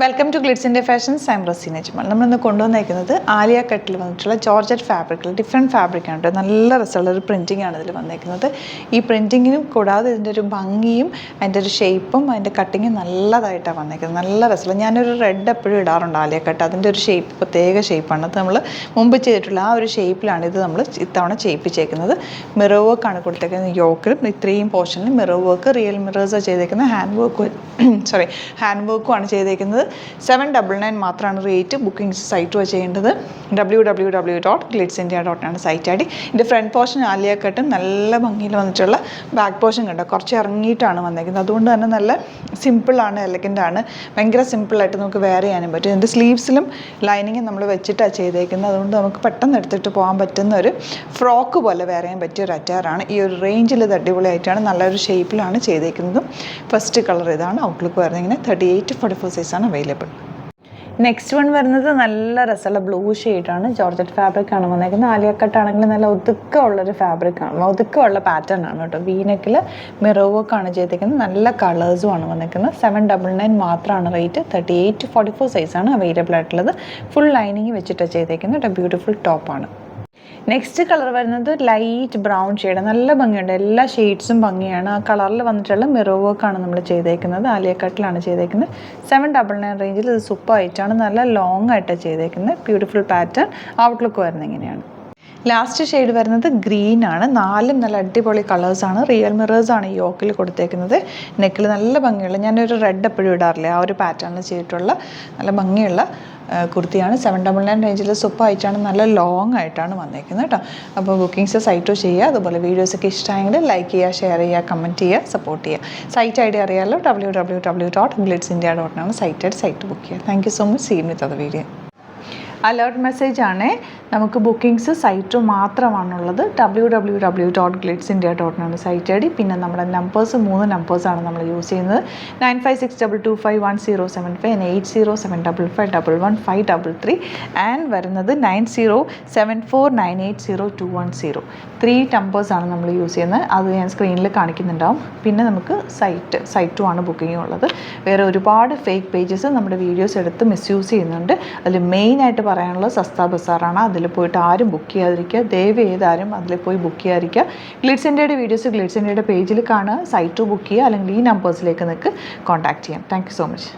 Welcome to Glitz India Fashions. I am Raseena Jamal. നമ്മളിന്ന് കൊണ്ടുവന്നേക്കുന്നത് ആലിയ കട്ടിൽ വന്നിട്ടുള്ള ജോർജറ്റ് ഫാബ്രിക്കിൽ ഡിഫറെൻറ്റ് ഫാബ്രിക്കാണ്. നല്ല രസമുള്ള ഒരു പ്രിൻറ്റിംഗ് ആണ് ഇതിൽ വന്നേക്കുന്നത്. ഈ പ്രിൻറ്റിങ്ങിനും കൂടാതെ ഇതിൻ്റെ ഒരു ഭംഗിയും അതിൻ്റെ ഒരു ഷേപ്പും അതിൻ്റെ കട്ടിങ്ങും നല്ലതായിട്ടാണ് വന്നേക്കുന്നത്. നല്ല രസമുള്ള ഞാനൊരു റെഡ് എപ്പോഴും ഇടാറുണ്ട് ആലിയ കട്ട്. അതിൻ്റെ ഒരു ഷേപ്പ് പ്രത്യേക ഷേപ്പാണ്. അത് നമ്മൾ മുമ്പ് ചെയ്തിട്ടുള്ള ആ ഒരു ഷേപ്പിലാണ് ഇത് നമ്മൾ ഇത്തവണ ചെയ്യിപ്പിച്ചേക്കുന്നത്. മിറർ വർക്കാണ് കൊടുത്തേക്കുന്നത്. യോക്കിലും ഇത്രയും പോർഷനിൽ മിറർ വർക്ക്, റിയൽ മിറേഴ്സാണ് ചെയ്തേക്കുന്നത്. ഹാൻഡ് വർക്കുമാണ് ചെയ്തേക്കുന്നത്. 799 മാത്രമാണ് റേറ്റ്. ബുക്കിംഗ് സൈറ്റ് ചെയ്യേണ്ടത് www.glitzindia.com ആണ് സൈറ്റ് ഐ ഡി. ഇതിൻ്റെ ഫ്രണ്ട് പോർഷൻ ആലിയ കട്ടും നല്ല ഭംഗിയിൽ വന്നിട്ടുള്ള ബാക്ക് പോർഷൻ കണ്ടോ കുറച്ച് ഇറങ്ങിയിട്ടാണ് വന്നേക്കുന്നത്. അതുകൊണ്ട് തന്നെ നല്ല സിമ്പിളാണ്, എലഗൻ്റാണ്. ഭയങ്കര സിമ്പിളായിട്ട് നമുക്ക് വെയർ ചെയ്യാനും പറ്റും. ഇതിൻ്റെ സ്ലീവ്സിലും ലൈനിങ്ങും നമ്മൾ വെച്ചിട്ടാണ് ചെയ്തേക്കുന്നത്. അതുകൊണ്ട് നമുക്ക് പെട്ടെന്ന് എടുത്തിട്ട് പോകാൻ പറ്റുന്ന ഒരു ഫ്രോക്ക് പോലെ വെയർ ചെയ്യാൻ പറ്റിയ ഒരു അറ്റാറാണ്. ഈ ഒരു റേഞ്ചിൽ ഇത് അടിപൊളിയായിട്ടാണ് നല്ലൊരു ഷേപ്പിലാണ് ചെയ്തേക്കുന്നതും. ഫസ്റ്റ് കളർ ഇതാണ്. ഔട്ട്ലുക്ക് വരുന്നത് ഇങ്ങനെ 38-44 സൈസാണ് അവൈലബിൾ. നെക്സ്റ്റ് വൺ വരുന്നത് നല്ല രസമുള്ള ബ്ലൂ ഷെയ്ഡാണ്. ജോർജറ്റ് ഫാബ്രിക്കാണ് വന്നേക്കുന്നത്. ആലിയ കട്ടാണെങ്കിൽ നല്ല ഒതുക്കമുള്ളൊരു ഫാബ്രിക്കാണ്, ഒതുക്കമുള്ള പാറ്റേൺ ആണ് കേട്ടോ. വീനെക്കിൽ മിറർ വർക്കാണ് ചെയ്തേക്കുന്നത്. നല്ല കളേഴ്സുമാണ് വന്നേക്കുന്നത്. 799 മാത്രമാണ് റേറ്റ്. 38-44 സൈസാണ് അവൈലബിൾ ആയിട്ടുള്ളത്. ഫുൾ ലൈനിങ് വെച്ചിട്ടാണ് ചെയ്തേക്കുന്നത്. ബ്യൂട്ടിഫുൾ ടോപ്പാണ്. നെക്സ്റ്റ് കളർ വരുന്നത് ലൈറ്റ് ബ്രൗൺ ഷെയ്ഡ്. നല്ല ഭംഗിയുണ്ട്. എല്ലാ ഷെയ്ഡ്സും ഭംഗിയാണ്. ആ കളറിൽ വന്നിട്ടുള്ള മിറർ വർക്കാണ് നമ്മൾ ചെയ്തേക്കുന്നത്. ആലിയ കട്ടിലാണ് ചെയ്തേക്കുന്നത്. 799 റേഞ്ചിൽ ഇത് സൂപ്പറായിട്ടാണ് നല്ല ലോങ് ആയിട്ടാണ് ചെയ്തേക്കുന്നത്. Beautiful pattern. ഔട്ട്ലുക്ക് വരുന്നത് ഇങ്ങനെയാണ്. ലാസ്റ്റ് ഷെയ്ഡ് വരുന്നത് ഗ്രീൻ ആണ്. നാലും നല്ല അടിപൊളി കളേഴ്സാണ്. റിയൽ മിറേഴ്സാണ് ഈ യോക്കിൽ കൊടുത്തേക്കുന്നത്. നെക്കിൽ നല്ല ഭംഗിയുള്ള, ഞാനൊരു റെഡ് എപ്പോഴും ഇടാറില്ലേ, ആ ഒരു പാറ്റേണിൽ ചെയ്തിട്ടുള്ള നല്ല ഭംഗിയുള്ള കുർത്തിയാണ്. 799 റേഞ്ചിൽ സൂപ്പറായിട്ടാണ് നല്ല ലോങ് ആയിട്ടാണ് വന്നേക്കുന്നത് കേട്ടോ. അപ്പോൾ ബുക്കിംഗ്സ് സൈറ്റ് ചെയ്യുക. അതുപോലെ വീഡിയോസൊക്കെ ഇഷ്ടമായെങ്കിൽ ലൈക്ക് ചെയ്യുക, ഷെയർ ചെയ്യുക, കമൻറ്റ് ചെയ്യുക, സപ്പോർട്ട് ചെയ്യുക. സൈറ്റ് ഐ ഡി അറിയാമല്ലോ, www.glitzindia.com ആണ് സൈറ്റ് ബുക്ക് ചെയ്യുക. Thank you so much. See you with the video. Alert message ആണ്. നമുക്ക് ബുക്കിംഗ്സ് സൈറ്റ് മാത്രമാണുള്ളത്. www.glitzindia.com ആണ് സൈറ്റ് ഐ ഡി. പിന്നെ നമ്മുടെ നമ്പേഴ്സ് 3 നമ്പേഴ്സാണ് നമ്മൾ യൂസ് ചെയ്യുന്നത്. 9562251075 and 8075551533 ആൻഡ് വരുന്നത് 9074980210. 3 നമ്പേഴ്സാണ് നമ്മൾ യൂസ് ചെയ്യുന്നത്. അത് ഞാൻ സ്ക്രീനിൽ കാണിക്കുന്നുണ്ടാവും. പിന്നെ നമുക്ക് സൈറ്റും ആണ് ബുക്കിംഗ് ഉള്ളത്. വേറെ ഒരുപാട് ഫേക്ക് പേജസ് നമ്മുടെ വീഡിയോസ് എടുത്ത് മിസ്യൂസ് ചെയ്യുന്നുണ്ട്. അതിൽ മെയിനായിട്ട് പറയാനുള്ളത് സസ്ത ബസാറാണ്. അതിൽ പോയിട്ട് ആരും ബുക്ക് ചെയ്യാതിരിക്കുക. ദയവ് ചെയ്താരും അതിൽ പോയി ബുക്ക് ചെയ്യാതിരിക്കുക. ഗ്ലിറ്റ്സ് ഇന്ത്യയുടെ വീഡിയോസ് ഗ്ലിറ്റ്സ് ഇന്ത്യയുടെ പേജിൽ കാണുക, സൈറ്റ് ബുക്ക് ചെയ്യുക, അല്ലെങ്കിൽ ഈ നമ്പേഴ്സിലേക്ക് നിങ്ങൾക്ക് കോൺടാക്ട് ചെയ്യാം. Thank you so much.